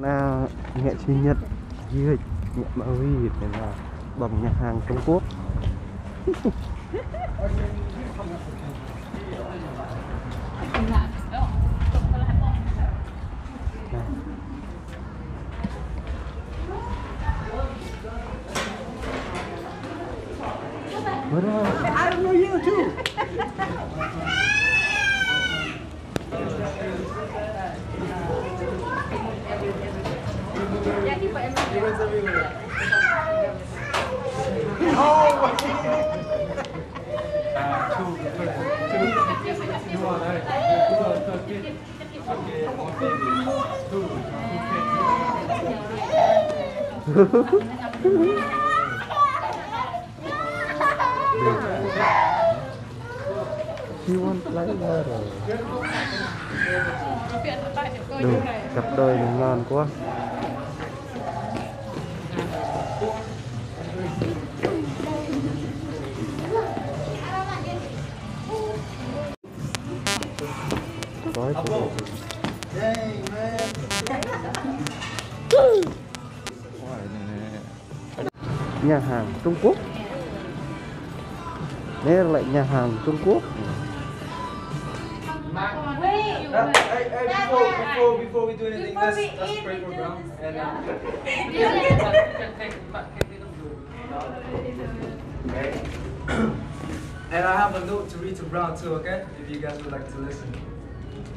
là nghệ sinh nhật Yyoch nghệ Maui là bằng nhà hàng Trung Quốc. I don't know you too. She won't play water. Đủ, cặp đôi này ngon quá. Tối nhà hàng Trung Quốc. Đây là lại nhà hàng Trung Quốc. Before we do anything, let's pray for Brown. And I have a note to read to Brown too, okay? If you guys would like to listen.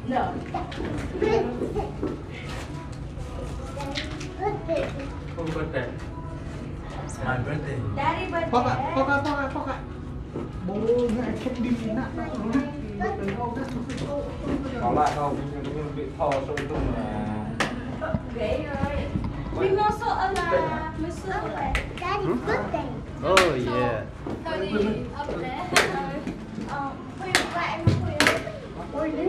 No. Whose birthday? It's my birthday. Daddy birthday. Poka. Bố ngại không đi nặng. Còn lại không, nhưng bị thò sôi tung là... Ghế ơi. Mình mua sữa là... Mới sữa là... Daddy birthday. Oh yeah. Rồi đi ập lễ. Huy lại mà Huy ơi. Ôi đi.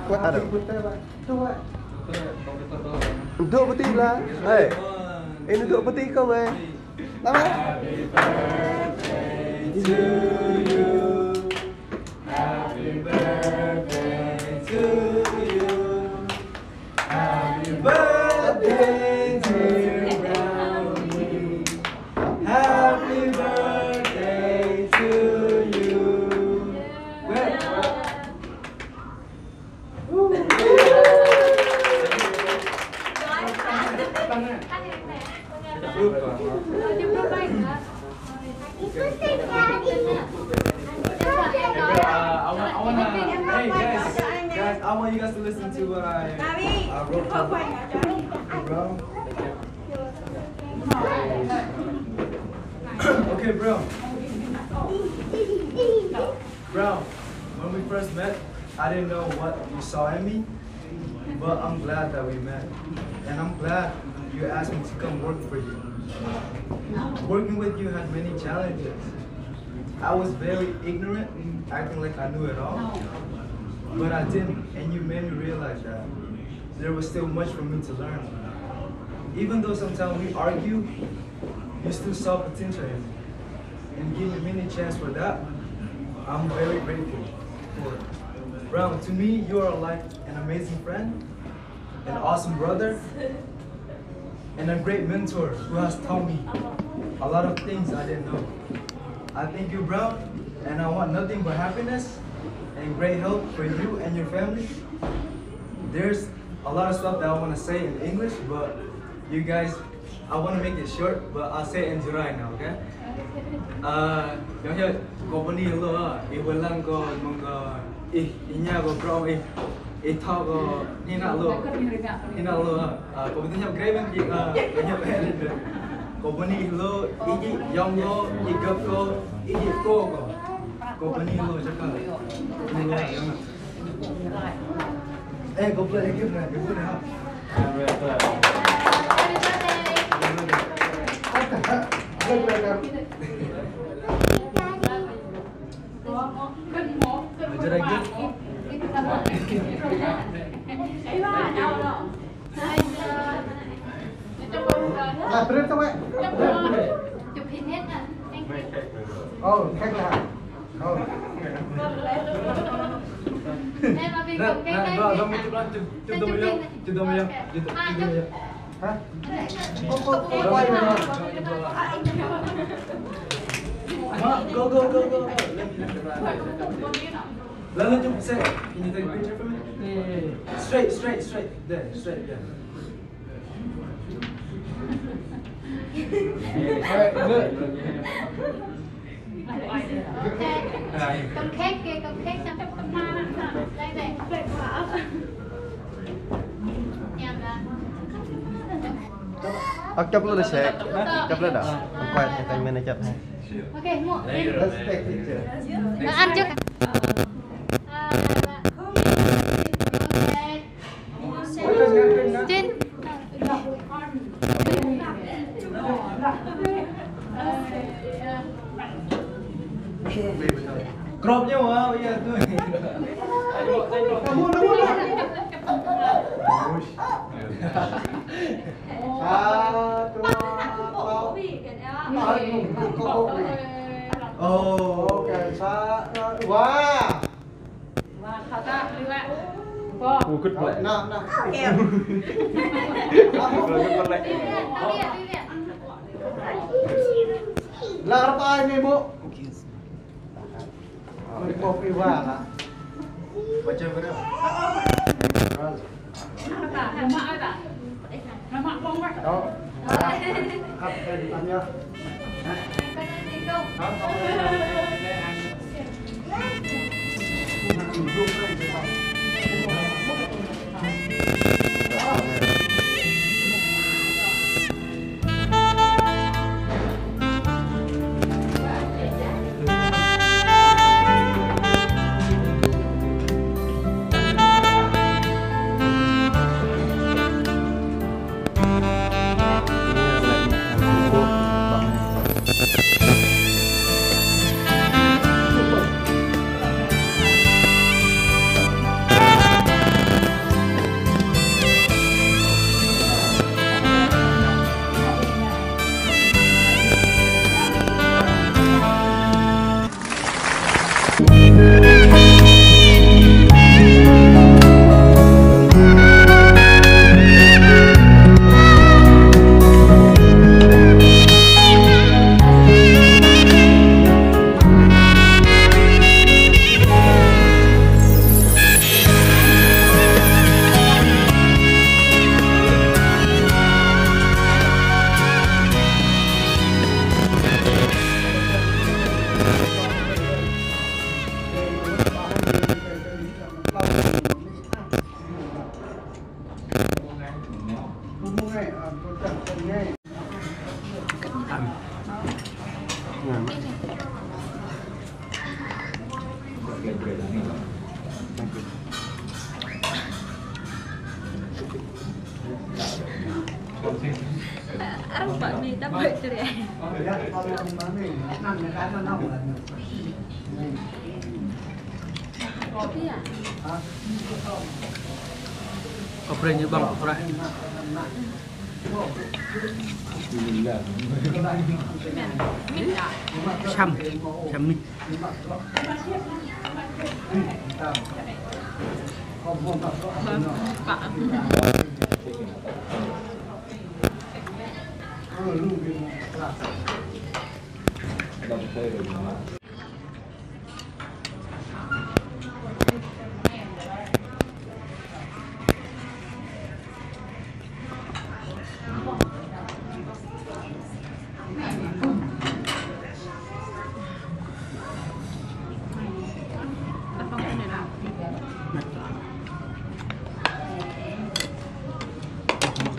Quá ada. Coba. Duduk peti lah. Hey. Ini duduk peti kau eh. Lama. Happy birthday to you. Happy birthday to you. Happy birthday to Brownie. Happy birthday to you. I want you guys to listen to what I wrote down. Bro. Okay, bro. Bro, when we first met, I didn't know what you saw in me, but I'm glad that we met. And I'm glad you asked me to come work for you. Working with you had many challenges. I was very ignorant, acting like I knew it all. But I didn't, and you made me realize that there was still much for me to learn. Even though sometimes we argue, you still saw potential in me and give me many chances for that. I'm very grateful for it. Brown, to me, you are like an amazing friend, an awesome brother, and a great mentor who has taught me a lot of things I didn't know. I thank you, Brown, and I want nothing but happiness and great health for you and your family. There's a lot of stuff that I want to say in English, but you guys, I want to make it short, but I'll say it in Jurai now, okay? Yyoch, company lo, iwalang ko mga inya ko bro ito ko hina lo, company great man company lo, iji yong lo, igap ko, iji ko. Company lo chắc là go play a game now. You're good now. Did I get? Là print các bạn. Chụp hình hết à. khách là Em mà mình cầm cái đây. Rồi, mình chụp đồng ý. Chụp đồng ý. hả? Không quay rồi. Go. Lên chụp xe. Can you take a picture for me? Straight. There, straight there. Cầm khét kia, cầm khét sang phép cầm ma. Đây này. Em là. Chấp luôn sẽ chấp lên đó. Quay tay mình này chặt hay. Ok, mua. Let's take picture. Ăn trước. Trên. Crop nhau hả? Bây giờ tôi. Larap ay ni mo. Mau piwala. Baca berapa? Đó. Hấp anh nhá. Ăn bận mì đắp bậy cho đẹp. Operasi như bằng operasi. Chăm mít.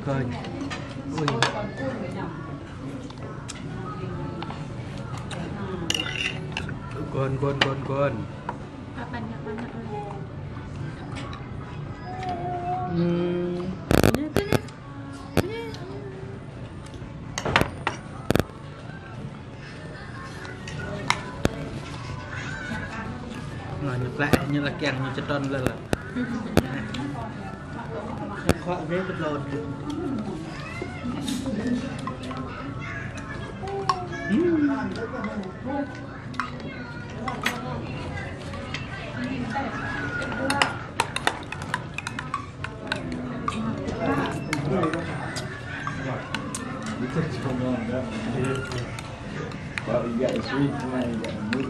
Coi. Ui. Con. Rồi nhập lại như là kèn như chất trơn lên là khó ghế bật lồn. Well, you got the sweets and now you got the meat.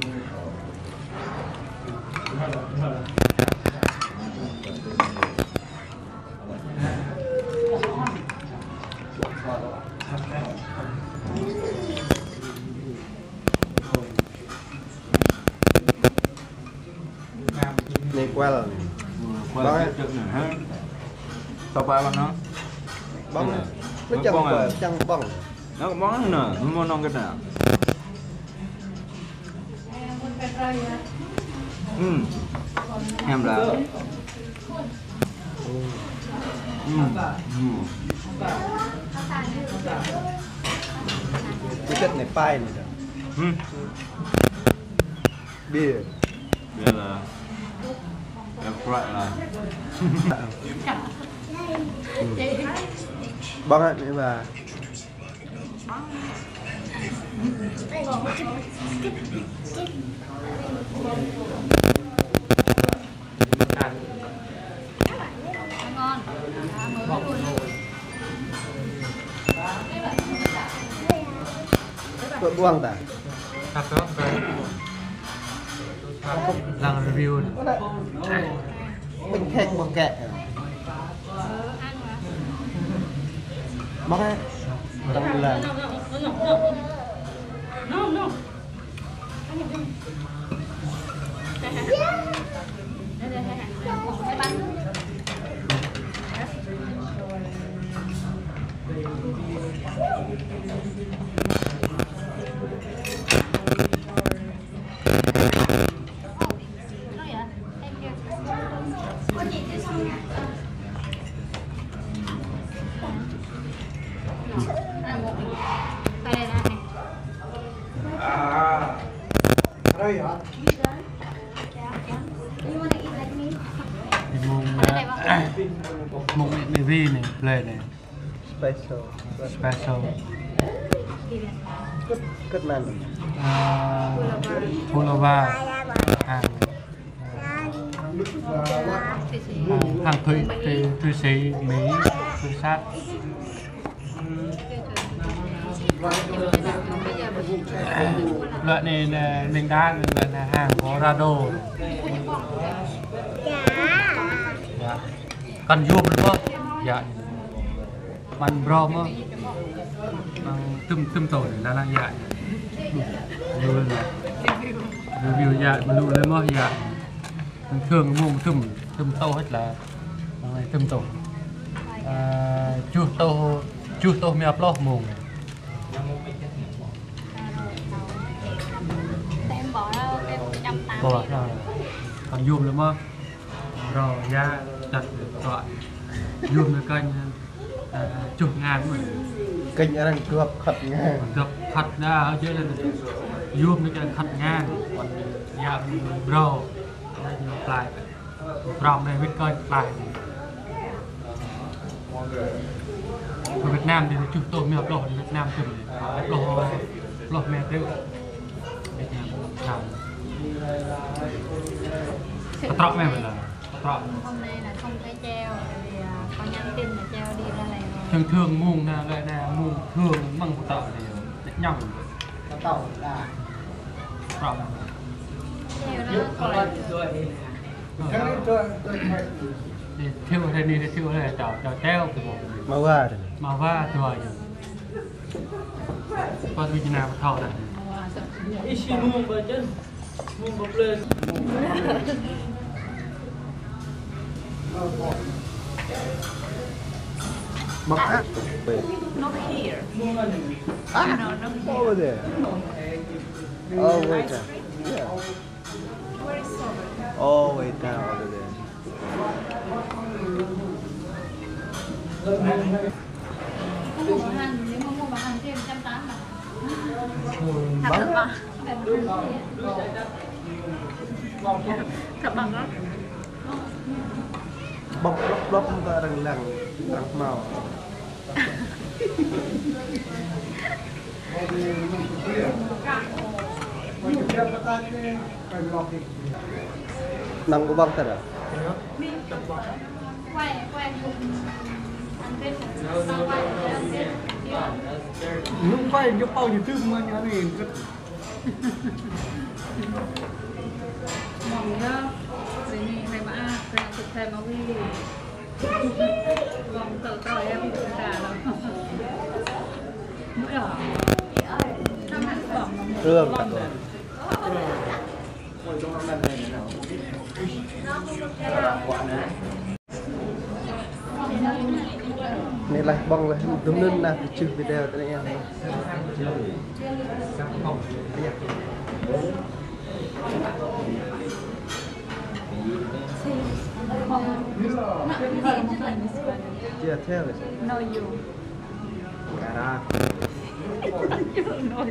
Này qua là Qua chân này ha. Sao ba bạn nó? bóng nó chân qua chân bóng Nó có món nè, món non cái nào? Em là cái chất này phai này rồi bia đây là em fry là bóng ạ nữa và ngon. tôi buông ta Thật đó, lần review này. mình thịt một kẹ bóng á đang là Đây hả? Mùng navy này, play này, special. cất màn Pulova, hàng Thụy Sĩ, Mỹ, Thụy Sát. Loại này là mình đa là hàng có Rado. Dạ. Cần zoom đúng không? Dạ. Mình brom á. Tùm tỏi là dạ. Rồi là review dạ, mình lưu lên mất dạ. Mình thường mua tùm tàu hết là tùm tỏi. Chú tàu mẹ upload mùng. Bỏ ra còn zoom nữa mà rồi ra đặt gọi zoom được kênh chục ngàn mà kênh đang cướp khật ngang gặp thật ra ở dưới là zoom được thật ngang dạ bro đây lại from đây biết kênh lại ở Việt Nam thì chụp tôi mới upload Việt Nam chụp upload mẹ rượu Việt Nam trọ mẹ là trọ. Hôm nay là không phải treo, vì có nhắn tin là treo đi ra này rồi. Thường muông là lại là muông thường bằng một tờ thì nhầm tàu là trọ. Treo nó Thì thiêu ở đây đi thì thiêu ở đây trọ treo từ một màu va rồi màu va rồi qua Việt Nam thọ này Ishi muông vào chân, muông bốc lên. bóng á Not here. ah No, not here. over there oh wait down yeah Where is over? oh wait down over there Mua bảo hành, nếu mà mua bảo hành thêm 180 mà. Thật được không? Thật bằng đó. bóng lóc chúng ta đang lằng màu Nang ubang tada. Quay quay ăn bên Nung quay cho bao nhiêu thứ mà nhà này mỏng nhá cái này hay mà cái thực thể mà vì vòng tờ tỏi em bị cả rồi mũi đỏ trong hạt bỏng Rương cả rồi. Này là bong là đúng nên là chụp video tới đây em. Chưa theo rồi. no you Cara. no